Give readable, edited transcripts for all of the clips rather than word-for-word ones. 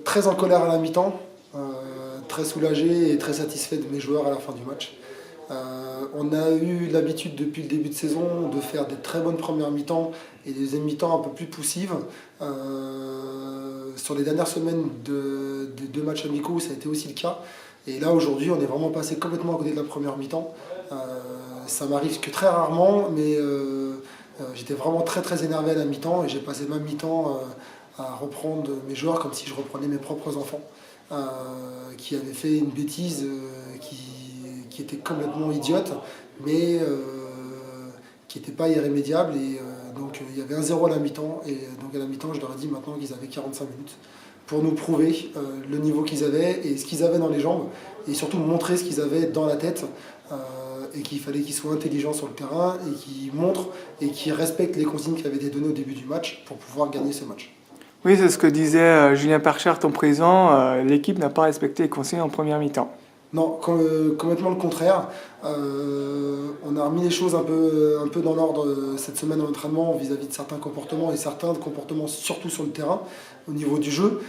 Très en colère à la mi-temps, très soulagé et très satisfait de mes joueurs à la fin du match. On a eu l'habitude depuis le début de saison de faire des très bonnes premières mi-temps et des deuxièmes mi-temps un peu plus poussives. Sur les dernières semaines des deux matchs amicaux, ça a été aussi le cas. Et là aujourd'hui, on est vraiment passé complètement à côté de la première mi-temps. Ça m'arrive que très rarement, mais j'étais vraiment très très énervé à la mi-temps et j'ai passé ma mi-temps à reprendre mes joueurs comme si je reprenais mes propres enfants qui avaient fait une bêtise qui était complètement idiote, mais qui n'était pas irrémédiable. Et donc il y avait un 0 à la mi-temps, et donc à la mi-temps, je leur ai dit maintenant qu'ils avaient 45 minutes pour nous prouver le niveau qu'ils avaient et ce qu'ils avaient dans les jambes, et surtout montrer ce qu'ils avaient dans la tête, et qu'il fallait qu'ils soient intelligents sur le terrain et qu'ils montrent et qu'ils respectent les consignes qui avaient été données au début du match pour pouvoir gagner ce match. Oui, c'est ce que disait Julien Perchard, ton président. L'équipe n'a pas respecté les consignes en première mi-temps. Non, complètement le contraire. On a remis les choses un peu dans l'ordre cette semaine en entraînement vis-à-vis de certains comportements et certains comportements surtout sur le terrain au niveau du jeu,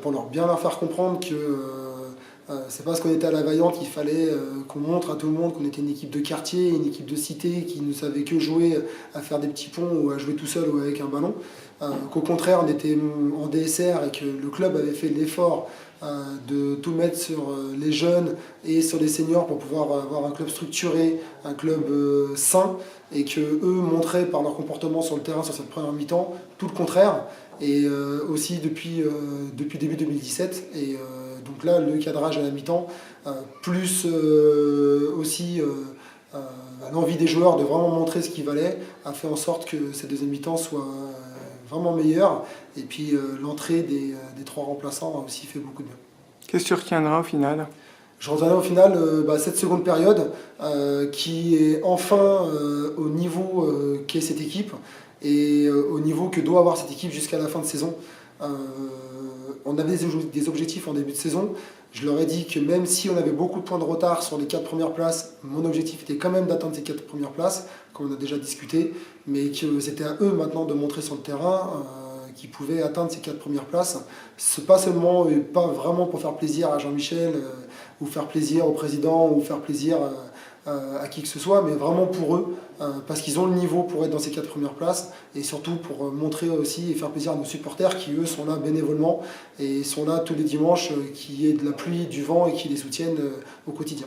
pour bien leur faire comprendre que c'est parce qu'on était à la Vaillante qu'il fallait qu'on montre à tout le monde qu'on était une équipe de quartier, une équipe de cité qui ne savait que jouer à faire des petits ponts ou à jouer tout seul ou avec un ballon. Qu'au contraire on était en DSR et que le club avait fait l'effort de tout mettre sur les jeunes et sur les seniors pour pouvoir avoir un club structuré, un club sain, et que eux montraient par leur comportement sur le terrain sur cette première mi-temps tout le contraire, et aussi depuis début 2017. Et donc là, le cadrage à la mi-temps, plus aussi l'envie des joueurs de vraiment montrer ce qu'ils valaient, a fait en sorte que cette deuxième mi-temps soit vraiment meilleure. Et puis l'entrée des trois remplaçants a aussi fait beaucoup de bien. Qu'est-ce que tu retiendras au final? Je retiendrai au final cette seconde période qui est enfin au niveau qu'est cette équipe et au niveau que doit avoir cette équipe jusqu'à la fin de saison. On avait des objectifs en début de saison. Je leur ai dit que même si on avait beaucoup de points de retard sur les 4 premières places, mon objectif était quand même d'atteindre ces 4 premières places, comme on a déjà discuté, mais que c'était à eux maintenant de montrer sur le terrain qu'ils pouvaient atteindre ces 4 premières places. Pas seulement et pas vraiment pour faire plaisir à Jean-Michel ou faire plaisir au président ou faire plaisir à qui que ce soit, mais vraiment pour eux, parce qu'ils ont le niveau pour être dans ces 4 premières places, et surtout pour montrer aussi et faire plaisir à nos supporters qui eux sont là bénévolement et sont là tous les dimanches, qu'il y ait de la pluie, du vent, et qui les soutiennent au quotidien.